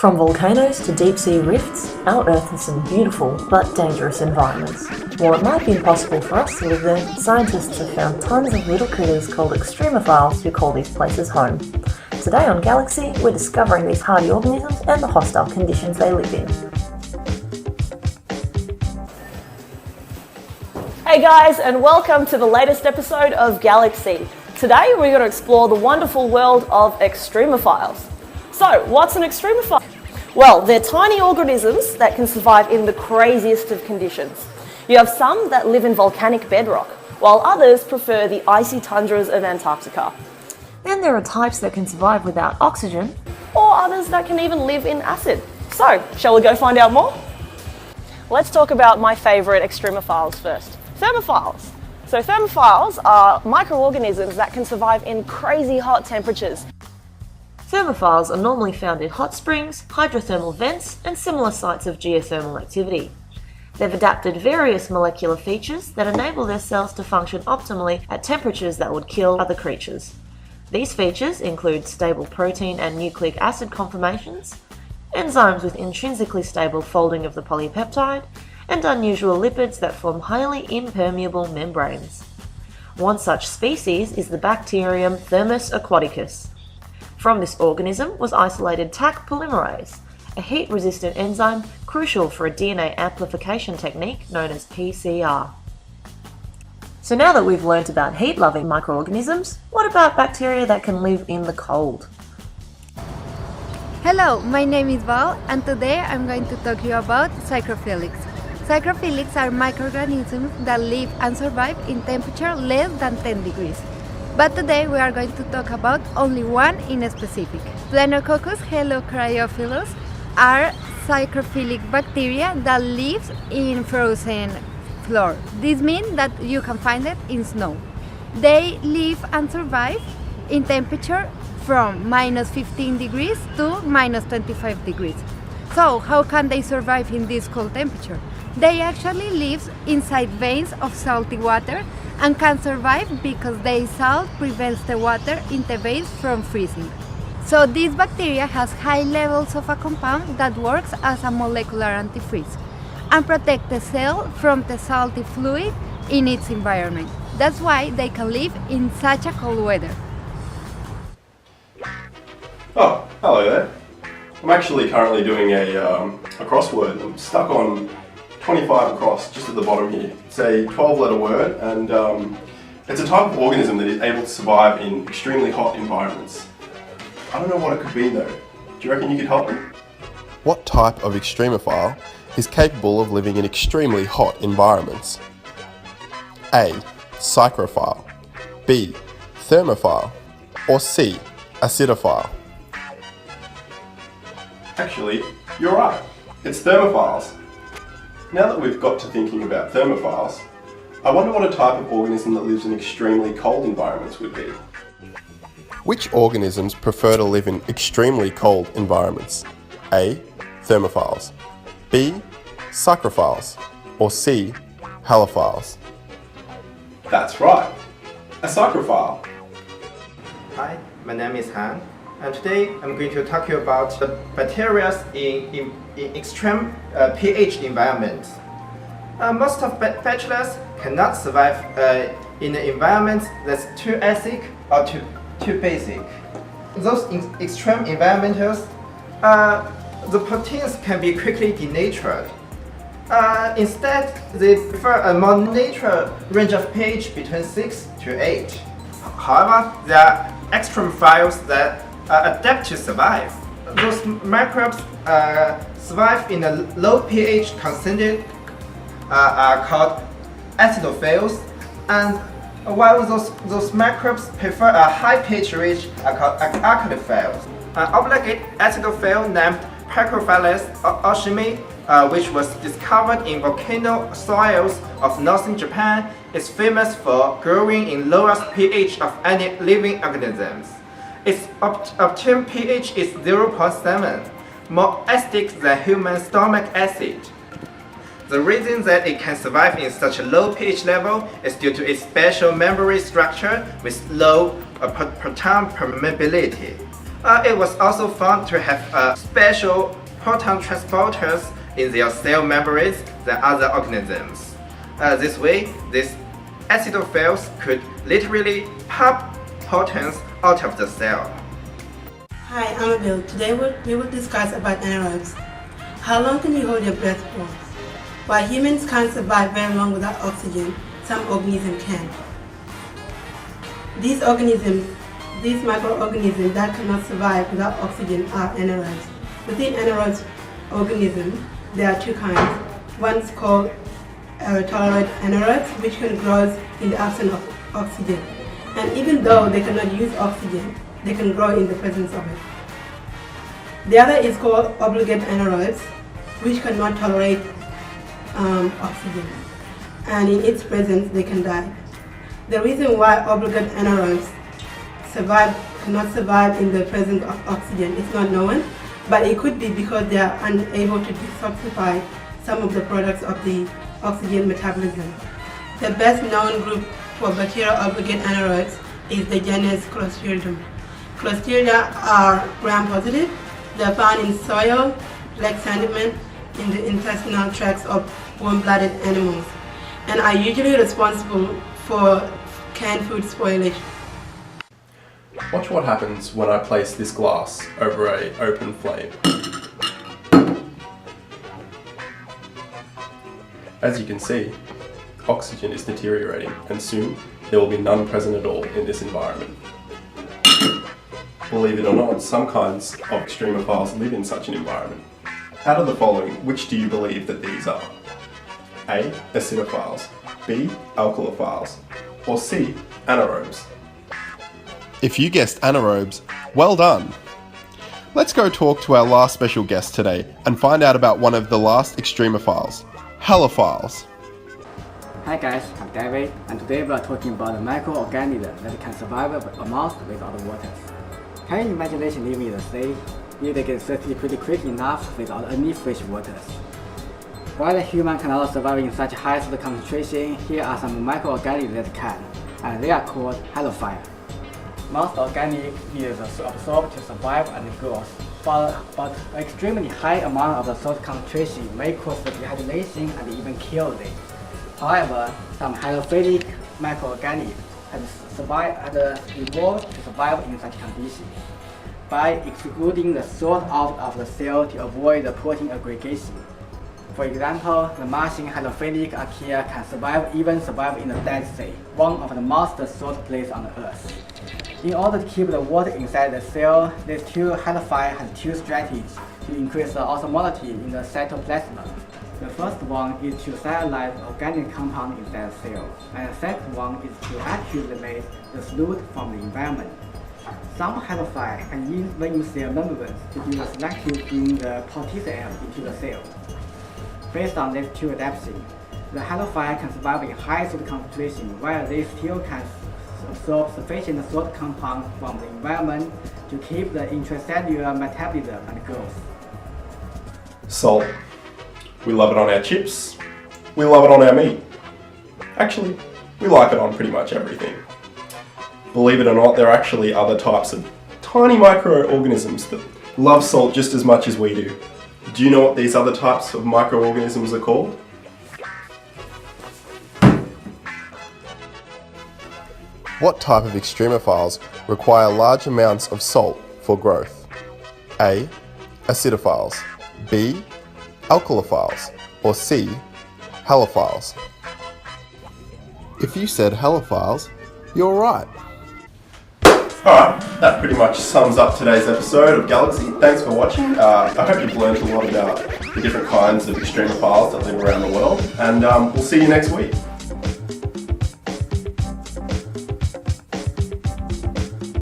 From volcanoes to deep-sea rifts, our Earth has some beautiful but dangerous environments. While it might be impossible for us to live there, scientists have found tons of little critters called extremophiles who call these places home. Today on Galaxy, we're discovering these hardy organisms and the hostile conditions they live in. Hey guys, and welcome to the latest episode of Galaxy. Today we're going to explore the wonderful world of extremophiles. So, what's an extremophile? Well, they're tiny organisms that can survive in the craziest of conditions. You have some that live in volcanic bedrock, while others prefer the icy tundras of Antarctica. Then there are types that can survive without oxygen, Or others that can even live in acid. So, shall we go find out more? Let's talk about my favourite extremophiles first. Thermophiles. So thermophiles are microorganisms that can survive in crazy hot temperatures. Thermophiles are normally found in hot springs, hydrothermal vents, and similar sites of geothermal activity. They've adapted various molecular features that enable their cells to function optimally at temperatures that would kill other creatures. These features include stable protein and nucleic acid conformations, enzymes with intrinsically stable folding of the polypeptide, and unusual lipids that form highly impermeable membranes. One such species is the bacterium Thermus aquaticus. From this organism was isolated Taq polymerase, a heat-resistant enzyme crucial for a DNA amplification technique known as PCR. So now that we've learnt about heat-loving microorganisms, what about bacteria that can live in the cold? Hello, my name is Val, and today I'm going to talk to you about psychrophilics. Psychrophilics are microorganisms that live and survive in temperature less than 10 degrees. But today we are going to talk about only one in specific. Planococcus helocryophilus are psychrophilic bacteria that live in frozen floor. This means that you can find it in snow. They live and survive in temperature from minus 15 degrees to minus 25 degrees. So how can they survive in this cold temperature? They actually live inside veins of salty water and can survive because their salt prevents the water in the veins from freezing. So this bacteria has high levels of a compound that works as a molecular antifreeze and protects the cell from the salty fluid in its environment. That's why they can live in such a cold weather. Oh, hello there. I'm actually currently doing a crossword. I'm stuck on 25 across, just at the bottom here. It's a 12-letter word, and it's a type of organism that is able to survive in extremely hot environments. I don't know what it could be though. Do you reckon you could help me? What type of extremophile is capable of living in extremely hot environments? A. Psychrophile, B. Thermophile, or C. Acidophile? Actually, you're right. It's thermophiles. Now that we've got to thinking about thermophiles, I wonder what a type of organism that lives in extremely cold environments would be. Which organisms prefer to live in extremely cold environments? A. Thermophiles, B. Psychrophiles, or C. Halophiles? That's right, a psychrophile. Hi, my name is Han, and today I'm going to talk to you about the bacteria in extreme pH environments. Most of bacteria cannot survive in an environment that's too acidic or too basic. Those extreme environments, the proteins can be quickly denatured. Instead, they prefer a more natural range of pH between 6 to 8. However, there are extremophiles that adapt to survive. Those microbes survive in a low pH concentration are called acidophils, and while those microbes prefer a high pH range are called alkalophils. An obligate acidophile named Pachyphyllus oshimi, which was discovered in volcano soils of northern Japan, is famous for growing in lowest pH of any living organisms. Its optimum pH is 0.7, more acidic than human stomach acid. The reason that it can survive in such a low pH level is due to its special membrane structure with low proton permeability. It was also found to have special proton transporters in their cell membranes than other organisms. This way, these acidophiles could literally pop protons out of the cell. Hi, I'm Abil. Today we will discuss about anaerobes. How long can you hold your breath for? While humans can't survive very long without oxygen, some organisms can. These microorganisms that cannot survive without oxygen are anaerobes. Within anaerobes organisms, there are two kinds. One's called tolerant anaerobes, which can grow in the absence of oxygen. And even though they cannot use oxygen, they can grow in the presence of it. The other is called obligate anaerobes, which cannot tolerate oxygen, and in its presence they can die. The reason why obligate anaerobes cannot survive in the presence of oxygen is not known, but it could be because they are unable to detoxify some of the products of the oxygen metabolism. The best known group for bacterial obligate anaerobes is the genus Clostridium. Clostridia are gram-positive. They are found in soil, like sediment, in the intestinal tracts of warm-blooded animals, and are usually responsible for canned food spoilage. Watch what happens when I place this glass over an open flame. As you can see, oxygen is deteriorating, and soon there will be none present at all in this environment. Believe it or not, some kinds of extremophiles live in such an environment. Out of the following, which do you believe that these are? A. Acidophiles, B. Alkalophiles, or C. Anaerobes? If you guessed anaerobes, well done! Let's go talk to our last special guest today and find out about one of the last extremophiles, halophiles. Hi guys, I'm David, and today we are talking about the microorganisms that can survive amongst without water. Can you imagine living in the sea? If they get thirsty pretty quick enough without any fresh waters. While the human cannot survive in such high salt concentration, here are some microorganisms that can, and they are called halophiles. Most organisms need the absorb to survive and grow, but extremely high amount of the salt concentration may cause dehydration and even kill them. However, some halophilic microorganisms have survived and evolved to survive in such conditions by excluding the salt out of the cell to avoid the protein aggregation. For example, the Martian halophilic archaea can even survive in the Dead Sea, one of the most salt places on Earth. In order to keep the water inside the cell, these two halophiles have two strategies to increase the osmolality in the cytoplasm. The first one is to sterilize organic compound inside the cell, and the second one is to activate the solute from the environment. Some halophiles can even use their membranes to do a selective in the potassium into the cell. Based on these two adaptations, the halophile can survive in high salt concentration while they still can absorb sufficient salt compound from the environment to keep the intracellular metabolism and growth. Salt. We love it on our chips. We love it on our meat. Actually, we like it on pretty much everything. Believe it or not, there are actually other types of tiny microorganisms that love salt just as much as we do. Do you know what these other types of microorganisms are called? What type of extremophiles require large amounts of salt for growth? A. Acidophiles, B. Alkalophiles, or C. Halophiles? If you said halophiles, you're right. Alright, that pretty much sums up today's episode of Galaxy. Thanks for watching. I hope you've learned a lot about the different kinds of extremophiles that live around the world, and we'll see you next week.